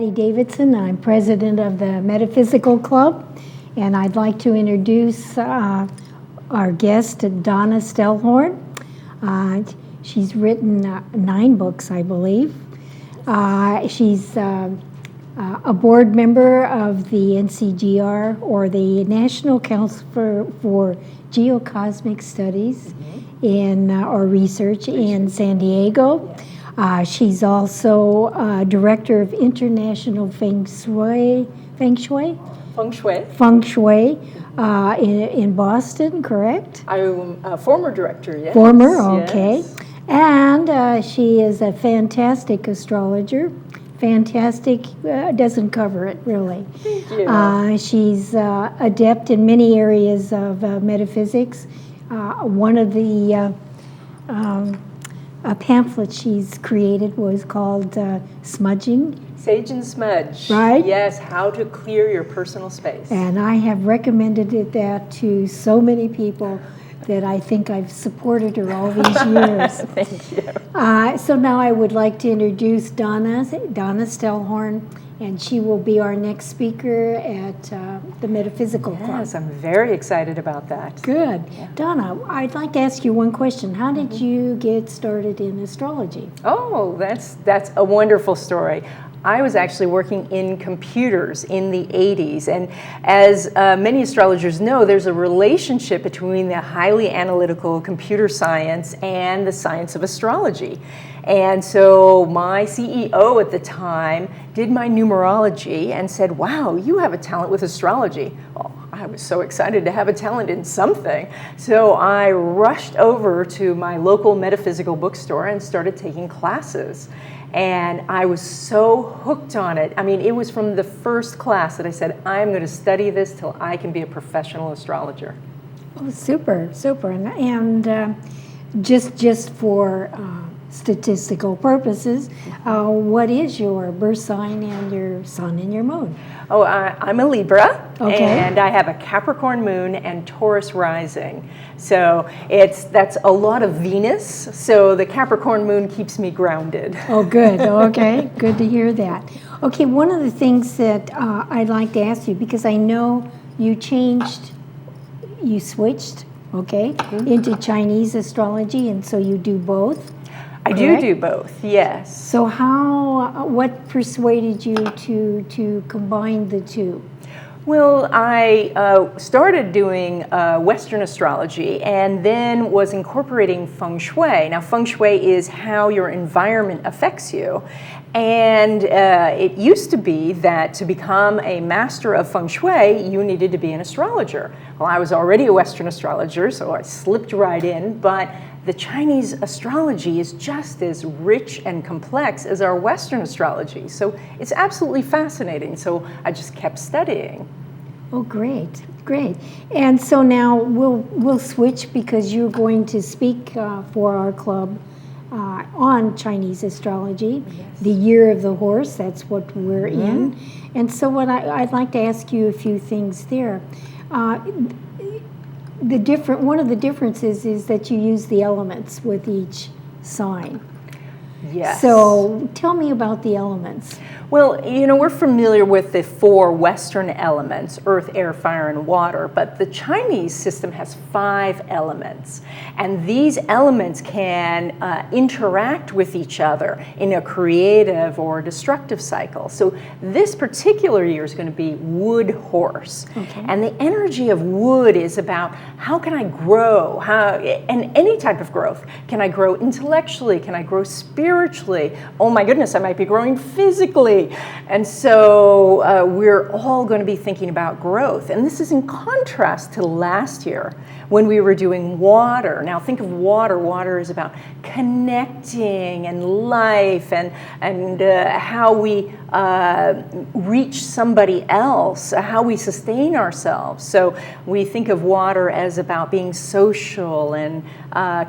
Patty Davidson. I'm president of the Metaphysical Club, and I'd like to introduce our guest, Donna Stellhorn. She's written 9 books, I believe. She's a board member of the NCGR, or the National Council for Geocosmic Studies or Research in San Diego. She's also director of International Feng Shui in Boston, correct? I'm a former director, yes. Former, okay. Yes. And she is a fantastic astrologer. Fantastic doesn't cover it, really. Thank you. She's adept in many areas of metaphysics. One of the pamphlet she's created was called Smudging. Sage and Smudge. Right? Yes, how to clear your personal space. And I have recommended that to so many people that I think I've supported her all these years. Thank you. So now I would like to introduce Donna Stellhorn, and she will be our next speaker at the Metaphysical Club. Yes, I'm very excited about that. Good. Yeah. Donna, I'd like to ask you one question. How did you get started in astrology? Oh, that's a wonderful story. I was actually working in computers in the 80s, and as many astrologers know, there's a relationship between the highly analytical computer science and the science of astrology. And so my CEO at the time did my numerology and said, wow, you have a talent with astrology. Well, I was so excited to have a talent in something. So I rushed over to my local metaphysical bookstore and started taking classes. And I was so hooked on it. I mean, it was from the first class that I said, I'm going to study this till I can be a professional astrologer. Oh, super, super. And just for statistical purposes, what is your birth sign and your sun and your moon? Oh, I'm a Libra, okay. And I have a Capricorn moon and Taurus rising. So that's a lot of Venus, so the Capricorn moon keeps me grounded. Oh, good. Okay, good to hear that. Okay, one of the things that I'd like to ask you, because I know you switched, okay, into Chinese astrology, and so you do both. I do both, yes. So what persuaded you to combine the two? Well, I started doing Western astrology and then was incorporating Feng Shui. Now, Feng Shui is how your environment affects you. And it used to be that to become a master of Feng Shui, you needed to be an astrologer. Well, I was already a Western astrologer, so I slipped right in, but the Chinese astrology is just as rich and complex as our Western astrology. So it's absolutely fascinating. So I just kept studying. Oh, great, great. And so now we'll switch, because you're going to speak for our club on Chinese astrology, yes. The Year of the Horse, that's what we're in. And so I'd like to ask you a few things there. One of the differences is that you use the elements with each sign. Yes. So tell me about the elements. Well, we're familiar with the 4 Western elements, earth, air, fire, and water, but the Chinese system has 5 elements. And these elements can interact with each other in a creative or destructive cycle. So this particular year is going to be wood horse. Okay. And the energy of wood is about how can I grow, and any type of growth. Can I grow intellectually? Can I grow spiritually? Oh my goodness, I might be growing physically. And so we're all going to be thinking about growth. And this is in contrast to last year when we were doing water. Now think of water. Water is about connecting and life and how we reach somebody else, how we sustain ourselves. So we think of water as about being social and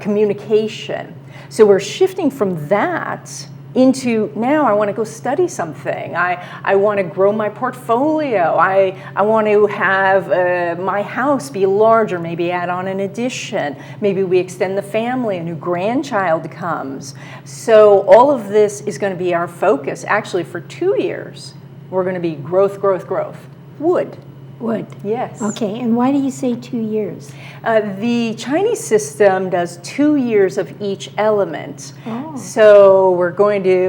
communication. So we're shifting from that into now I want to go study something. I want to grow my portfolio. I want to have my house be larger, maybe add on an addition. Maybe we extend the family, a new grandchild comes. So all of this is going to be our focus actually for 2 years. we're going to be growth, growth, growth. Wood. Wood. Yes. Okay, and why do you say 2 years? The Chinese system does 2 years of each element. Oh. So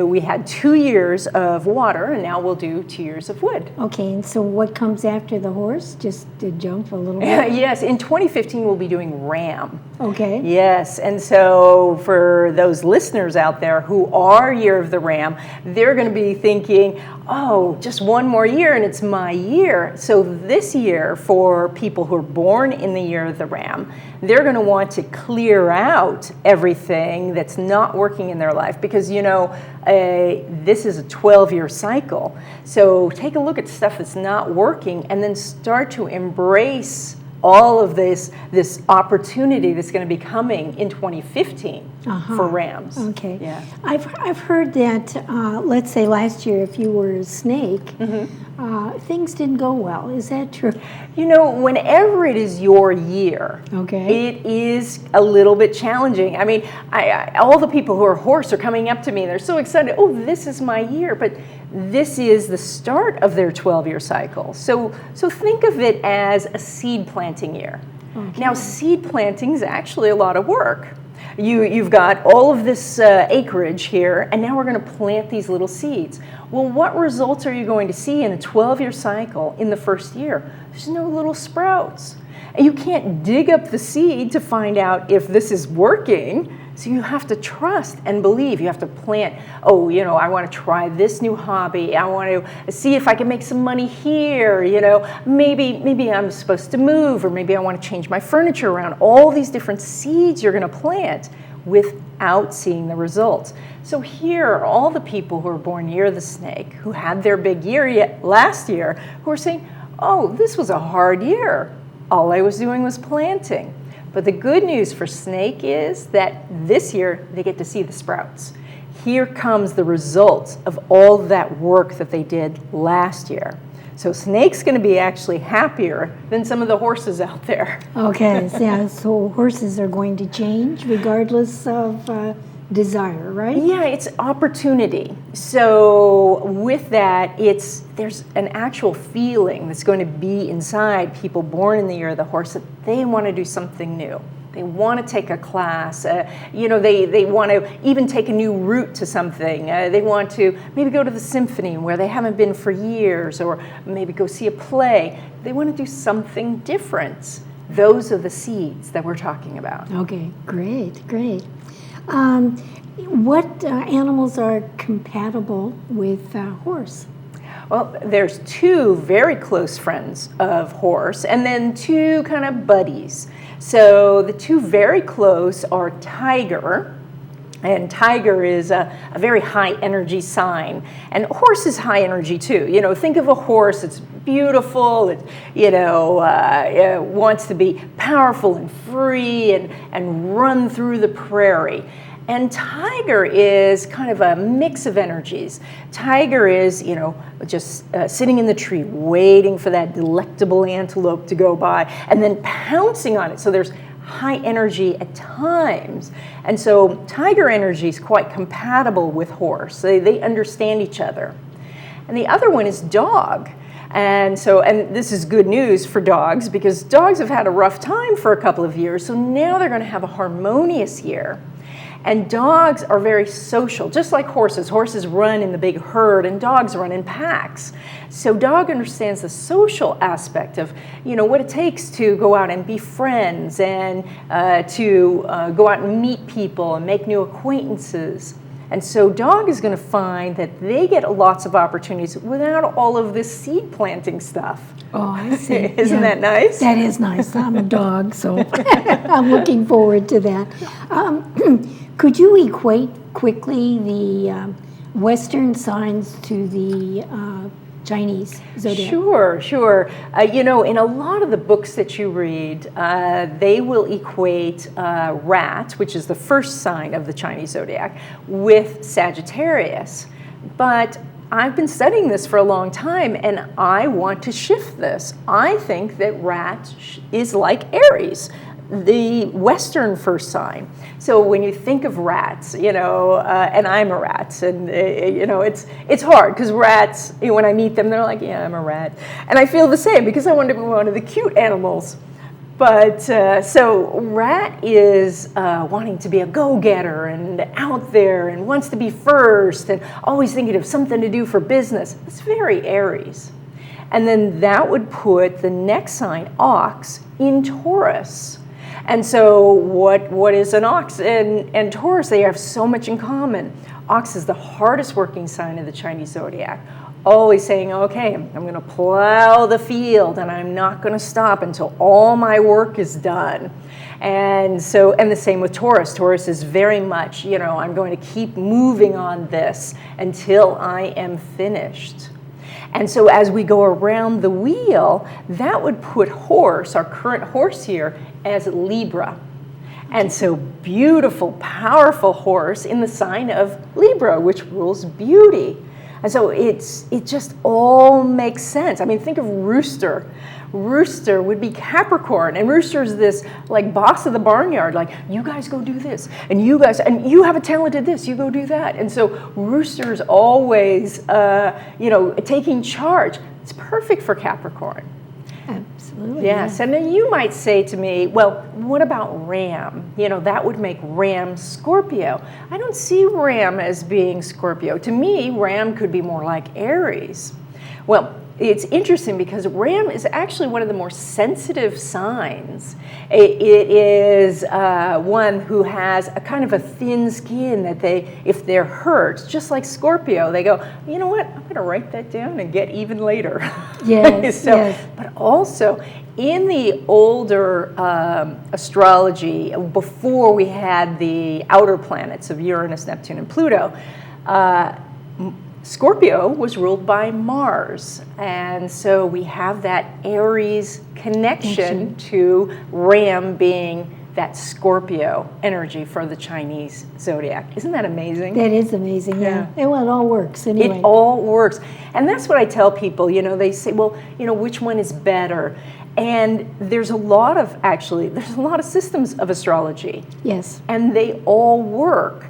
we had 2 years of water, and now we'll do 2 years of wood. Okay, and so what comes after the horse? Just to jump a little bit? Yes, in 2015 we'll be doing ram. Okay. Yes, and so for those listeners out there who are Year of the Ram, they're going to be thinking, oh, just one more year and it's my year. So this year, for people who are born in the Year of the Ram, they're going to want to clear out everything that's not working in their life because, this is a 12-year cycle. So take a look at stuff that's not working and then start to embrace all of this opportunity that's going to be coming in 2015 for Rams. Okay. Yeah. I've heard that, let's say last year, if you were a snake, things didn't go well. Is that true? Whenever it is your year, it is a little bit challenging. I mean, all the people who are horse are coming up to me. They're so excited. Oh, this is my year. But this is the start of their 12-year cycle. So think of it as a seed planting year. Okay. Now, seed planting is actually a lot of work. You've got all of this acreage here, and now we're going to plant these little seeds. Well, what results are you going to see in a 12-year cycle in the first year? There's no little sprouts. You can't dig up the seed to find out if this is working. So you have to trust and believe. You have to plant, I want to try this new hobby. I want to see if I can make some money here. Maybe I'm supposed to move, or maybe I want to change my furniture around. All these different seeds you're going to plant without seeing the results. So here are all the people who are born near the snake, who had their big year last year, who are saying, oh, this was a hard year. All I was doing was planting. But the good news for snake is that this year they get to see the sprouts. Here comes the results of all that work that they did last year. So snake's going to be actually happier than some of the horses out there. Okay, so horses are going to change regardless of desire, right? Yeah, it's opportunity. So with that, there's an actual feeling that's going to be inside people born in the year of the horse that they want to do something new. They want to take a class. They want to even take a new route to something. They want to maybe go to the symphony where they haven't been for years, or maybe go see a play. They want to do something different. Those are the seeds that we're talking about. Okay, great. What animals are compatible with horse? Well, there's 2 very close friends of horse, and then 2 kind of buddies. So the 2 very close are tiger, and tiger is a very high energy sign, and horse is high energy too. Think of a horse. It's beautiful. It wants to be powerful and free and run through the prairie. And tiger is kind of a mix of energies. Tiger is, just sitting in the tree, waiting for that delectable antelope to go by, and then pouncing on it. So there's high energy at times. And so tiger energy is quite compatible with horse. They understand each other. And the other one is dog. And this is good news for dogs, because dogs have had a rough time for a couple of years. So now they're going to have a harmonious year. And dogs are very social, just like horses. Horses run in the big herd, and dogs run in packs. So dog understands the social aspect of, what it takes to go out and be friends, and to go out and meet people and make new acquaintances. And so dog is going to find that they get lots of opportunities without all of this seed planting stuff. Oh, I see. Isn't that nice? That is nice. I'm a dog, so I'm looking forward to that. Could you equate quickly the Western signs to the Chinese zodiac? Sure. In a lot of the books that you read, they will equate rat, which is the first sign of the Chinese zodiac, with Sagittarius. But I've been studying this for a long time, and I want to shift this. I think that rat is like Aries. the Western first sign. So when you think of rats, and I'm a rat, and it's hard because rats, when I meet them, they're like, yeah, I'm a rat, and I feel the same because I want to be one of the cute animals. But so rat is wanting to be a go-getter and out there and wants to be first and always thinking of something to do for business. It's very Aries. And then that would put the next sign, ox, in Taurus. And so what is an ox and Taurus? They have so much in common. Ox is the hardest working sign of the Chinese zodiac. Always saying, okay, I'm going to plow the field and I'm not going to stop until all my work is done. And the same with Taurus. Taurus is very much, I'm going to keep moving on this until I am finished. And so as we go around the wheel, that would put horse, our current horse here, as Libra. And so beautiful, powerful horse in the sign of Libra, which rules beauty. And so it just all makes sense. I mean, think of rooster. Rooster would be Capricorn, and rooster's this like boss of the barnyard, like, you guys go do this, and you have a talent at this, you go do that. And so rooster's always, taking charge. It's perfect for Capricorn. Absolutely. Yes, and then you might say to me, well, what about Ram? That would make Ram Scorpio. I don't see Ram as being Scorpio. To me, Ram could be more like Aries. Well, it's interesting because Ram is actually one of the more sensitive signs. It is one who has a kind of a thin skin that if they're hurt, just like Scorpio, they go, you know what, I'm going to write that down and get even later. Yes, yes. But also, in the older astrology, before we had the outer planets of Uranus, Neptune, and Pluto, Scorpio was ruled by Mars, and so we have that Aries connection to Ram being that Scorpio energy for the Chinese zodiac. Isn't that amazing? That is amazing, yeah. And well, it all works anyway. It all works. And that's what I tell people, they say, well, which one is better? And there's a lot of systems of astrology. Yes. And they all work.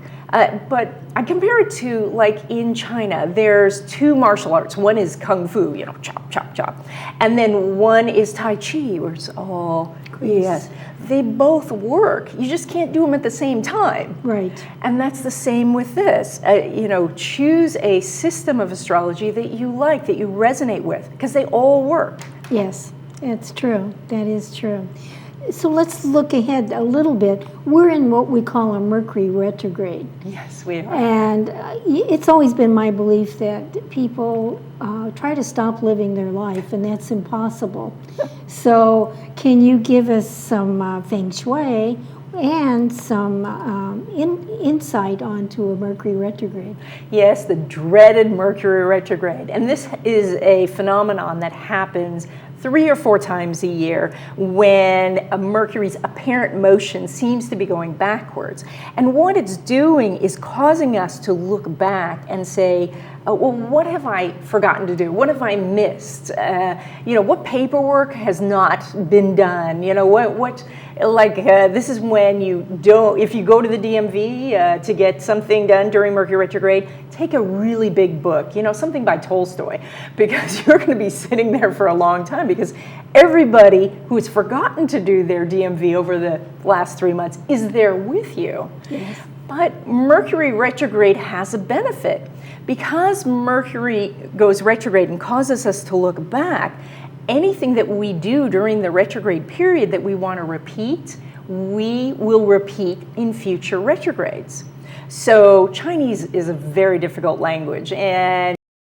But I compare it to, like, in China, there's two martial arts. One is Kung Fu, chop, chop, chop. And then one is Tai Chi, where it's all, yes. They both work. You just can't do them at the same time. Right. And that's the same with this. Choose a system of astrology that you like, that you resonate with, because they all work. Yes, it's true. That is true. So let's look ahead a little bit. We're in what we call a Mercury retrograde. Yes, we are. And it's always been my belief that people try to stop living their life, and that's impossible. So can you give us some feng shui and some insight onto a Mercury retrograde? Yes, the dreaded Mercury retrograde. And this is a phenomenon that happens 3 or 4 times a year when Mercury's apparent motion seems to be going backwards. And what it's doing is causing us to look back and say, well, what have I forgotten to do? What have I missed? What paperwork has not been done? This is when if you go to the DMV to get something done during Mercury retrograde, take a really big book, something by Tolstoy, because you're going to be sitting there for a long time, because everybody who has forgotten to do their DMV over the last 3 months is there with you. Yes. But Mercury retrograde has a benefit. Because Mercury goes retrograde and causes us to look back, anything that we do during the retrograde period that we want to repeat, we will repeat in future retrogrades. So Chinese is a very difficult language, and